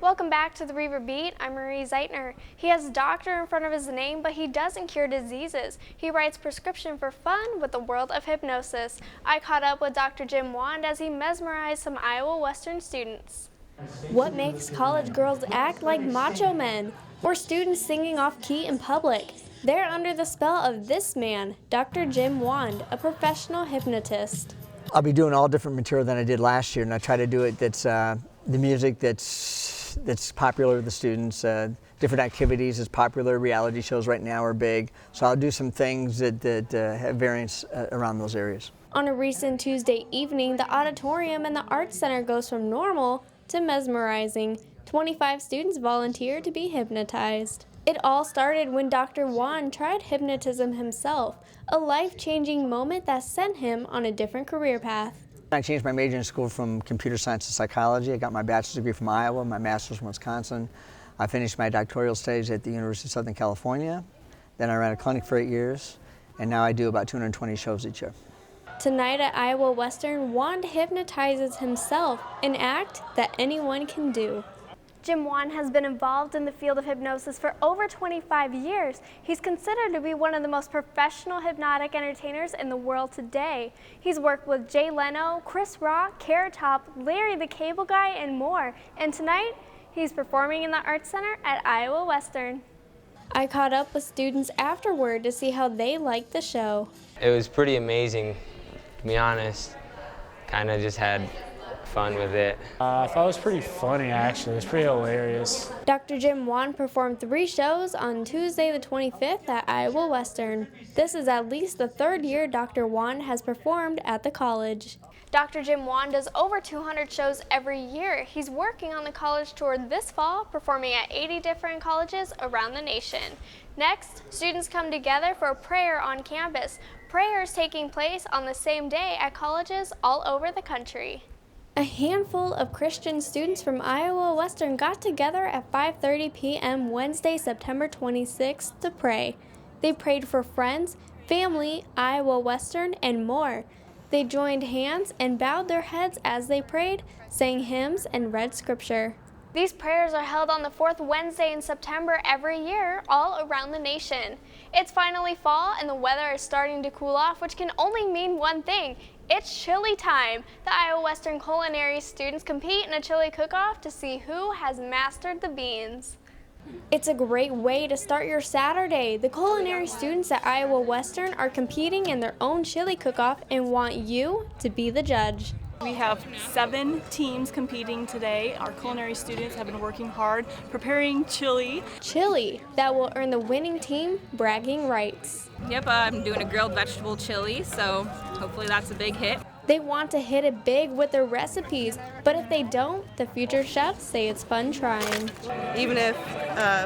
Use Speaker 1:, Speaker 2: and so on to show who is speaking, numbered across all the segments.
Speaker 1: Welcome back to the Reiver Beat. I'm Marie ZEITNER. He has doctor in front of his name, but he doesn't cure diseases. He writes prescription for fun with the world of hypnosis. I caught up with Dr. Jim Wand as he mesmerized some Iowa Western students. What makes college girls act like macho men? Or students singing off key in public? They're under the spell of this man, Dr. Jim Wand, a professional hypnotist.
Speaker 2: I'll be doing all different material than I did last year, and I try to do it that's the music that's popular with the students, different activities that's popular. Reality shows right now are big, so I'll do some things that have variance around those areas.
Speaker 1: On a recent Tuesday evening, the auditorium in the Arts Center goes from normal to mesmerizing. 25 students volunteered to be hypnotized. It all started when Dr. Wand tried hypnotism himself, a life-changing moment that sent him on a different career path.
Speaker 2: I changed my major in school from computer science to psychology. I got my bachelor's degree from Iowa, my master's from Wisconsin. I finished my doctoral stage at the University of Southern California. Then I ran a clinic for 8 years, and now I do about 220 shows each year.
Speaker 1: Tonight at Iowa Western, Wand hypnotizes himself, an act that anyone can do. Jim Wand has been involved in the field of hypnosis for over 25 years. He's considered to be one of the most professional hypnotic entertainers in the world today. He's worked with Jay Leno, Chris Rock, Carrot Top, Larry the Cable Guy, and more. And tonight, he's performing in the Arts Center at Iowa Western. I caught up with students afterward to see how they liked the show.
Speaker 3: It was pretty amazing, to be honest. Kind of just had fun with it.
Speaker 4: I thought it was pretty funny, actually. It was pretty hilarious.
Speaker 1: Dr. Jim Wand performed 3 shows on Tuesday the 25th at Iowa Western. This is at least the 3rd year Dr. Wand has performed at the college. Dr. Jim Wand does over 200 shows every year. He's working on the college tour this fall, performing at 80 different colleges around the nation. Next, students come together for a prayer on campus. Prayers taking place on the same day at colleges all over the country. A handful of Christian students from Iowa Western got together at 5:30 p.m. Wednesday, September 26th to pray. They prayed for friends, family, Iowa Western, and more. They joined hands and bowed their heads as they prayed, sang hymns, and read scripture. These prayers are held on the 4th Wednesday in September every year, all around the nation. It's finally fall and the weather is starting to cool off, which can only mean one thing. It's chili time. The Iowa Western Culinary students compete in a chili cook-off to see who has mastered the beans. It's a great way to start your Saturday. The culinary students at Iowa Western are competing in their own chili cook-off and want you to be the judge.
Speaker 5: We have 7 teams competing today. Our culinary students have been working hard preparing chili.
Speaker 1: Chili that will earn the winning team bragging rights.
Speaker 6: Yep, I'm doing a grilled vegetable chili, so hopefully that's a big hit.
Speaker 1: They want to hit it big with their recipes, but if they don't, the future chefs say it's fun trying.
Speaker 7: Even if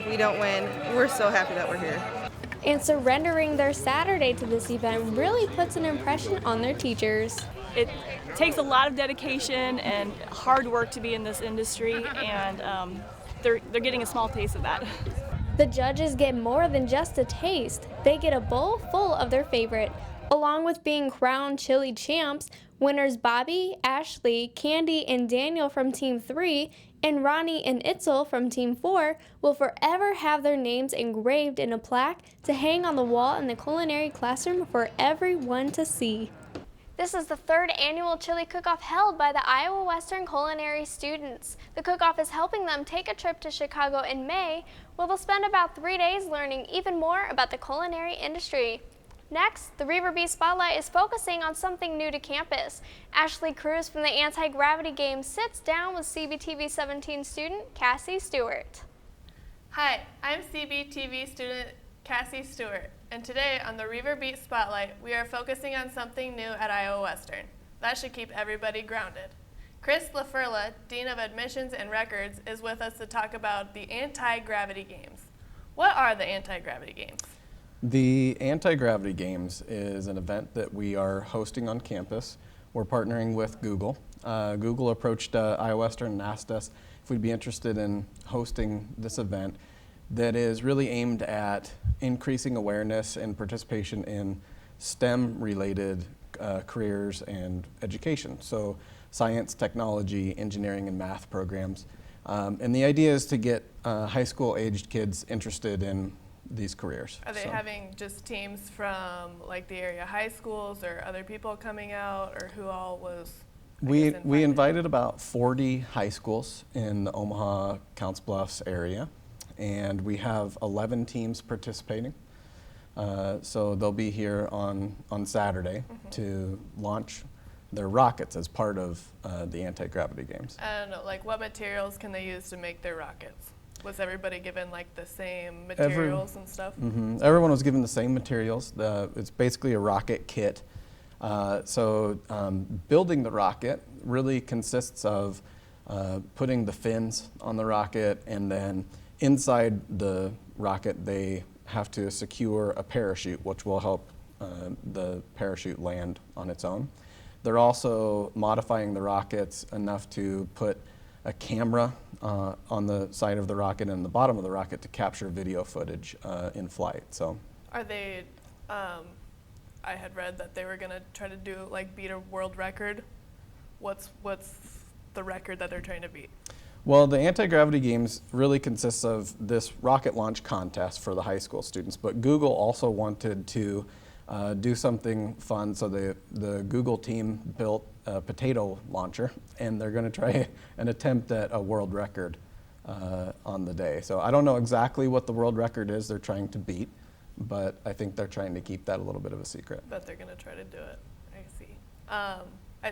Speaker 7: we don't win, we're so happy that we're here.
Speaker 1: And surrendering their Saturday to this event really puts an impression on their teachers.
Speaker 5: It takes a lot of dedication and hard work to be in this industry, and they're getting a small taste of that.
Speaker 1: The judges get more than just a taste. They get a bowl full of their favorite. Along with being crowned chili champs, winners Bobby, Ashley, Candy, and Daniel from Team 3 and Ronnie and Itzel from Team 4 will forever have their names engraved in a plaque to hang on the wall in the culinary classroom for everyone to see. This is the 3rd annual chili cook-off held by the Iowa Western Culinary students. The cook-off is helping them take a trip to Chicago in May, where they'll spend about 3 days learning even more about the culinary industry. Next, the Reiver Beat Spotlight is focusing on something new to campus. Ashley Cruz from the Anti-Gravity Game sits down with CBTV 17 student Cassie Stewart.
Speaker 8: Hi, I'm CBTV student Cassie Stewart, and today on the Reiver Beat Spotlight, we are focusing on something new at Iowa Western. That should keep everybody grounded. Chris LaFerla, Dean of Admissions and Records, is with us to talk about the Anti-Gravity Games. What are the Anti-Gravity Games?
Speaker 9: The Anti-Gravity Games is an event that we are hosting on campus. We're partnering with Google. Google approached Iowa Western and asked us if we'd be interested in hosting this event that is really aimed at increasing awareness and participation in STEM-related careers and education. So science, technology, engineering, and math programs. And the idea is to get high school aged kids interested in these careers.
Speaker 8: Are they having just teams from like the area high schools or other people coming out, or who all was?
Speaker 9: We invited about 40 high schools in the Omaha, Counts Bluffs area, and we have 11 teams participating. So they'll be here on Saturday to launch their rockets as part of the anti-gravity games.
Speaker 8: And like, what materials can they use to make their rockets? Was everybody given like the same materials and stuff?
Speaker 9: Everyone was given the same materials. It's basically a rocket kit. So building the rocket really consists of putting the fins on the rocket, and then inside the rocket they have to secure a parachute, which will help the parachute land on its own. They're also modifying the rockets enough to put a camera on the side of the rocket and the bottom of the rocket to capture video footage in flight. So,
Speaker 8: are they? I had read that they were going to try to do like beat a world record. What's the record that they're trying to beat?
Speaker 9: Well, the anti-gravity games really consists of this rocket launch contest for the high school students, but Google also wanted to do something fun, so the Google team built a potato launcher, and they're going to try an attempt at a world record on the day. So I don't know exactly what the world record is they're trying to beat, but I think they're trying to keep that a little bit of a secret.
Speaker 8: But they're going to try to do it. I see.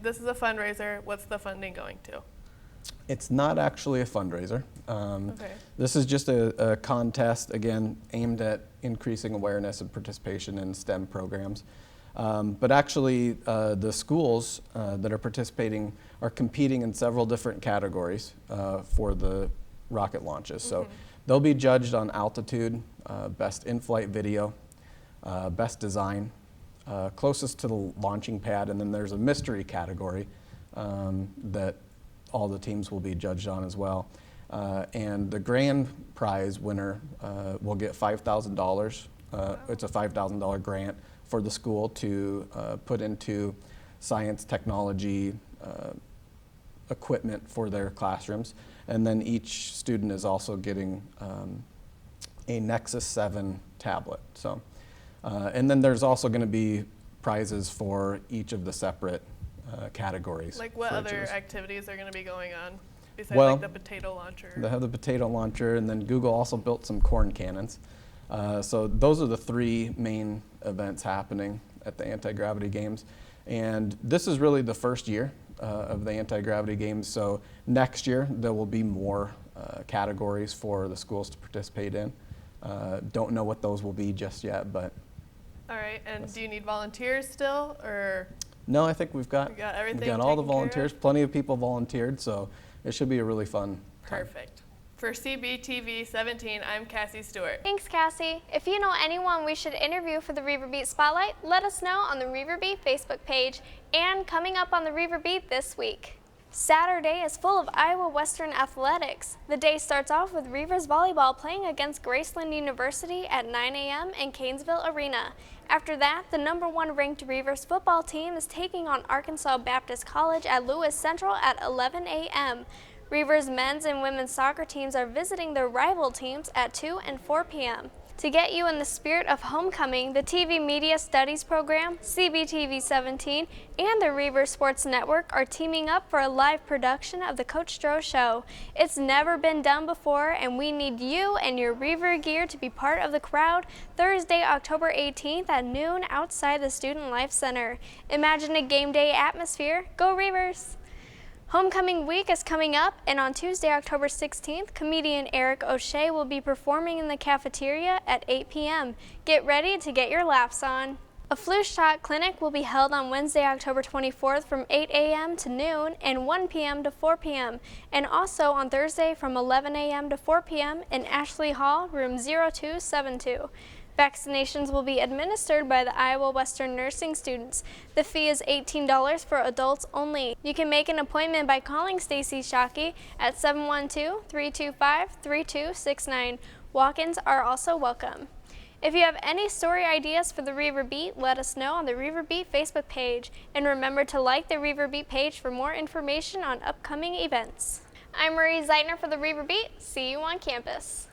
Speaker 8: This is a fundraiser. What's the funding going to?
Speaker 9: It's not actually a fundraiser.
Speaker 8: Okay.
Speaker 9: This is just a contest, again, aimed at increasing awareness and participation in STEM programs. But actually, the schools that are participating are competing in several different categories for the rocket launches. So they'll be judged on altitude, best in-flight video, best design, closest to the launching pad, and then there's a mystery category that all the teams will be judged on as well. And the grand prize winner will get $5,000. It's a $5,000 grant for the school to put into science, technology, equipment for their classrooms. And then each student is also getting a Nexus 7 tablet. So, and then there's also going to be prizes for each of the separate categories.
Speaker 8: Like what other activities are going to be going on besides
Speaker 9: well,
Speaker 8: like the potato launcher?
Speaker 9: They have the potato launcher, and then Google also built some corn cannons. So those are the three main events happening at the anti-gravity games. And this is really the first year of the anti-gravity games. So next year there will be more categories for the schools to participate in. Don't know what those will be just yet, but.
Speaker 8: All right, and do you need volunteers still, or?
Speaker 9: No, I think we've got
Speaker 8: everything.
Speaker 9: We've got all the volunteers. Plenty of people volunteered, so it should be a really fun time.
Speaker 8: Perfect. For CBTV 17, I'm Cassie Stewart.
Speaker 1: Thanks, Cassie. If you know anyone we should interview for the Reiver Beat Spotlight, let us know on the Reiver Beat Facebook page. And coming up on the Reiver Beat this week, Saturday is full of Iowa Western athletics. The day starts off with Reivers volleyball playing against Graceland University at 9 a.m. in Canesville Arena. After that, the #1 ranked Reivers football team is taking on Arkansas Baptist College at Lewis Central at 11 a.m. Reivers men's and women's soccer teams are visiting their rival teams at 2 and 4 p.m. To get you in the spirit of homecoming, the TV Media Studies program, CBTV 17, and the Reiver Sports Network are teaming up for a live production of the Coach Stroh Show. It's never been done before, and we need you and your Reiver gear to be part of the crowd Thursday, October 18th at noon outside the Student Life Center. Imagine a game day atmosphere. Go Reivers! Homecoming week is coming up, and on Tuesday, October 16th, comedian Eric O'Shea will be performing in the cafeteria at 8 p.m. Get ready to get your laughs on. A flu shot clinic will be held on Wednesday, October 24th from 8 a.m. to noon and 1 p.m. to 4 p.m. and also on Thursday from 11 a.m. to 4 p.m. in Ashley Hall, room 0272. Vaccinations will be administered by the Iowa Western nursing students. The fee is $18 for adults only. You can make an appointment by calling Stacy Shockey at 712-325-3269. Walk-ins are also welcome. If you have any story ideas for the Reiver Beat, let us know on the Reiver Beat Facebook page. And remember to like the Reiver Beat page for more information on upcoming events. I'm Marie ZEITNER for the Reiver Beat. See you on campus.